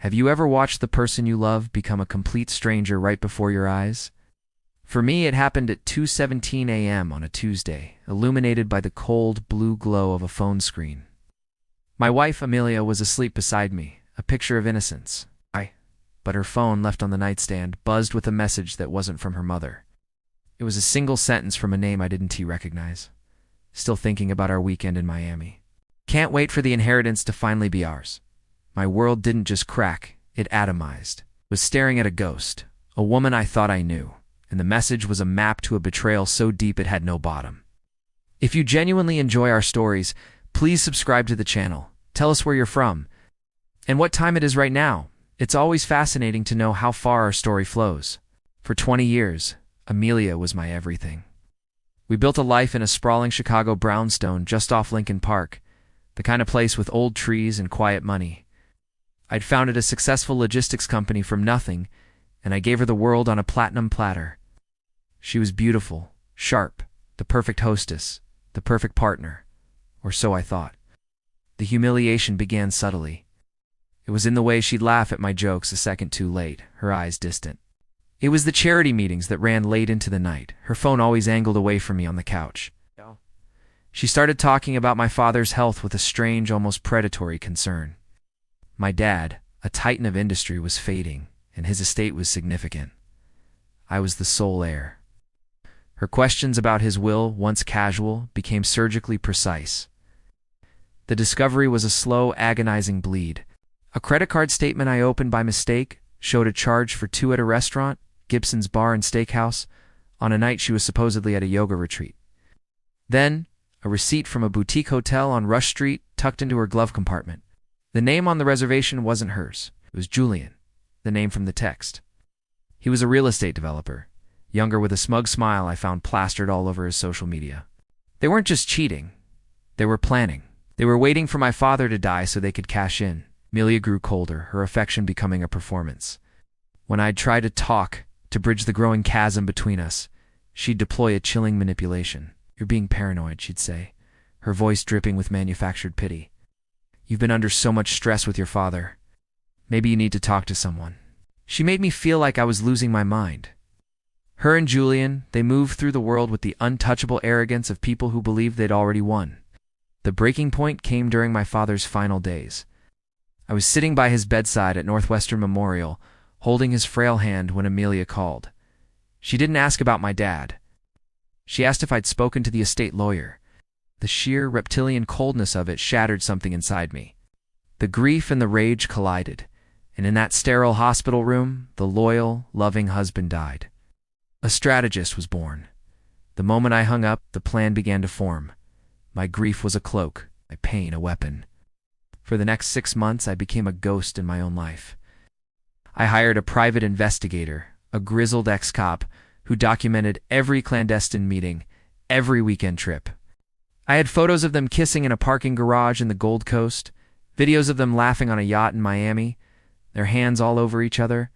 Have you ever watched the person you love become a complete stranger right before your eyes? For me, it happened at 2:17 a.m. on a Tuesday, illuminated by the cold blue glow of a phone screen. My wife, Amelia, was asleep beside me, a picture of innocence. But her phone, left on the nightstand, buzzed with a message that wasn't from her mother. It was a single sentence from a name I didn't recognize. Still thinking about our weekend in Miami. Can't wait for the inheritance to finally be ours. My world didn't just crack, it atomized. Was staring at a ghost, a woman I thought I knew, and the message was a map to a betrayal so deep it had no bottom. If you genuinely enjoy our stories, please subscribe to the channel. Tell us where you're from and what time it is right now. It's always fascinating to know how far our story flows. For 20 years, Amelia was my everything. We built a life in a sprawling Chicago brownstone just off Lincoln Park, the kind of place with old trees and quiet money. I'd founded a successful logistics company from nothing, and I gave her the world on a platinum platter. She was beautiful, sharp, the perfect hostess, the perfect partner, or so I thought. The humiliation began subtly. It was in the way she'd laugh at my jokes a second too late, her eyes distant. It was the charity meetings that ran late into the night, her phone always angled away from me on the couch. She started talking about my father's health with a strange, almost predatory concern. My dad, a titan of industry, was fading, and his estate was significant. I was the sole heir. Her questions about his will, once casual, became surgically precise. The discovery was a slow, agonizing bleed. A credit card statement I opened by mistake showed a charge for 2 at a restaurant, Gibson's Bar and Steakhouse, on a night she was supposedly at a yoga retreat. Then, a receipt from a boutique hotel on Rush Street tucked into her glove compartment. The name on the reservation wasn't hers. It was Julian, the name from the text. He was a real estate developer, younger with a smug smile I found plastered all over his social media. They weren't just cheating. They were planning. They were waiting for my father to die so they could cash in. Amelia grew colder, her affection becoming a performance. When I'd try to talk, to bridge the growing chasm between us, she'd deploy a chilling manipulation. "You're being paranoid," she'd say, her voice dripping with manufactured pity. "You've been under so much stress with your father. Maybe you need to talk to someone." She made me feel like I was losing my mind. Her and Julian, they moved through the world with the untouchable arrogance of people who believed they'd already won. The breaking point came during my father's final days. I was sitting by his bedside at Northwestern Memorial, holding his frail hand when Amelia called. She didn't ask about my dad. She asked if I'd spoken to the estate lawyer. The sheer reptilian coldness of it shattered something inside me. The grief and the rage collided, and in that sterile hospital room, the loyal, loving husband died. A strategist was born. The moment I hung up, the plan began to form. My grief was a cloak, my pain a weapon. For the next 6 months, I became a ghost in my own life. I hired a private investigator, a grizzled ex-cop, who documented every clandestine meeting, every weekend trip. I had photos of them kissing in a parking garage in the Gold Coast, videos of them laughing on a yacht in Miami, their hands all over each other.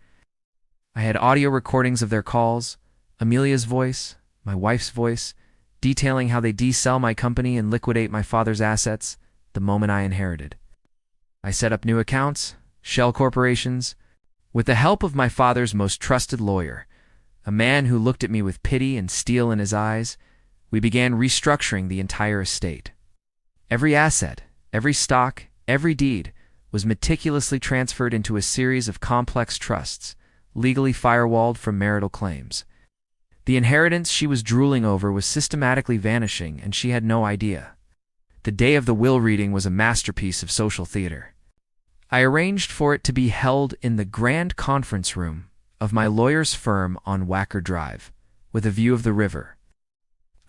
I had audio recordings of their calls, Amelia's voice, my wife's voice, detailing how they de-sell my company and liquidate my father's assets the moment I inherited. I set up new accounts, shell corporations, with the help of my father's most trusted lawyer, a man who looked at me with pity and steel in his eyes. We began restructuring the entire estate. Every asset, every stock, every deed was meticulously transferred into a series of complex trusts, legally firewalled from marital claims. The inheritance she was drooling over was systematically vanishing, and she had no idea. The day of the will reading was a masterpiece of social theater. I arranged for it to be held in the grand conference room of my lawyer's firm on Wacker Drive, with a view of the river.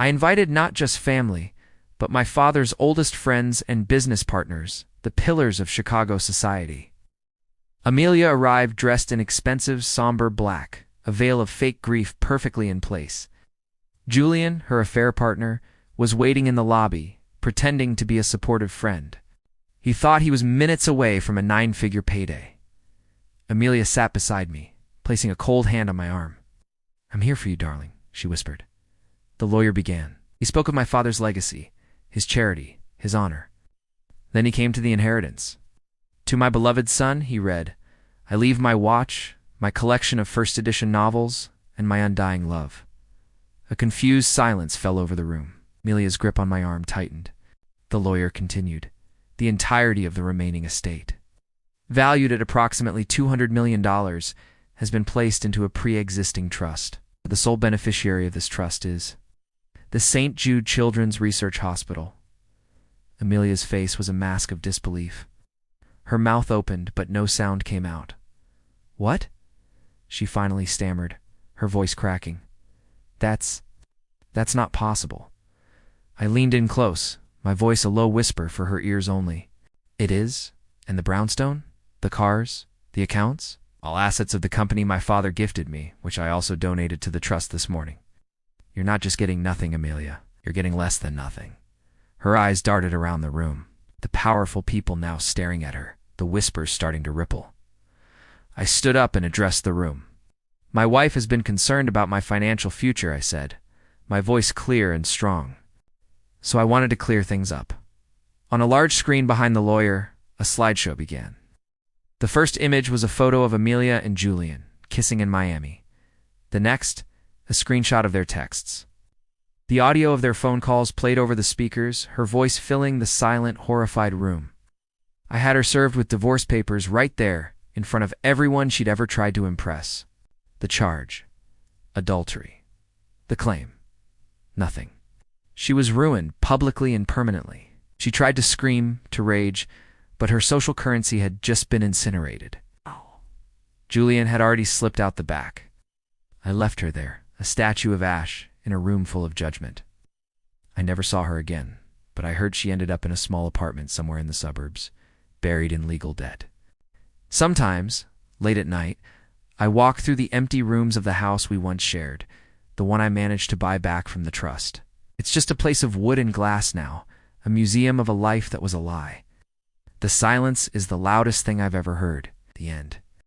I invited not just family, but my father's oldest friends and business partners, the pillars of Chicago society. Amelia arrived dressed in expensive, somber black, a veil of fake grief perfectly in place. Julian, her affair partner, was waiting in the lobby, pretending to be a supportive friend. He thought he was minutes away from a 9-figure payday. Amelia sat beside me, placing a cold hand on my arm. "I'm here for you, darling," she whispered. The lawyer began. He spoke of my father's legacy, his charity, his honor. Then he came to the inheritance. "To my beloved son," he read, I leave my watch, my collection of first edition novels, and my undying love. A confused silence fell over the room. Amelia's grip on my arm tightened. The lawyer continued. The entirety of the remaining estate, valued at approximately $200 million, has been placed into a pre-existing trust. The sole beneficiary of this trust is the St. Jude Children's Research Hospital. Amelia's face was a mask of disbelief. Her mouth opened, but no sound came out. "What?" she finally stammered, her voice cracking. That's not possible." I leaned in close, my voice a low whisper for her ears only. "It is? And the brownstone? The cars? The accounts? All assets of the company my father gifted me, which I also donated to the trust this morning." "You're not just getting nothing, Amelia. You're getting less than nothing." Her eyes darted around the room, the powerful people now staring at her, the whispers starting to ripple. I stood up and addressed the room. "My wife has been concerned about my financial future," I said, my voice clear and strong. "So I wanted to clear things up." On a large screen behind the lawyer, a slideshow began. The first image was a photo of Amelia and Julian, kissing in Miami. The next, a screenshot of their texts. The audio of their phone calls played over the speakers, her voice filling the silent, horrified room. I had her served with divorce papers right there, in front of everyone she'd ever tried to impress. The charge: adultery. The claim: nothing. She was ruined, publicly and permanently. She tried to scream, to rage, but her social currency had just been incinerated. Julian had already slipped out the back. I left her there, a statue of ash, in a room full of judgment. I never saw her again, but I heard she ended up in a small apartment somewhere in the suburbs, buried in legal debt. Sometimes, late at night, I walk through the empty rooms of the house we once shared, the one I managed to buy back from the trust. It's just a place of wood and glass now, a museum of a life that was a lie. The silence is the loudest thing I've ever heard. The end.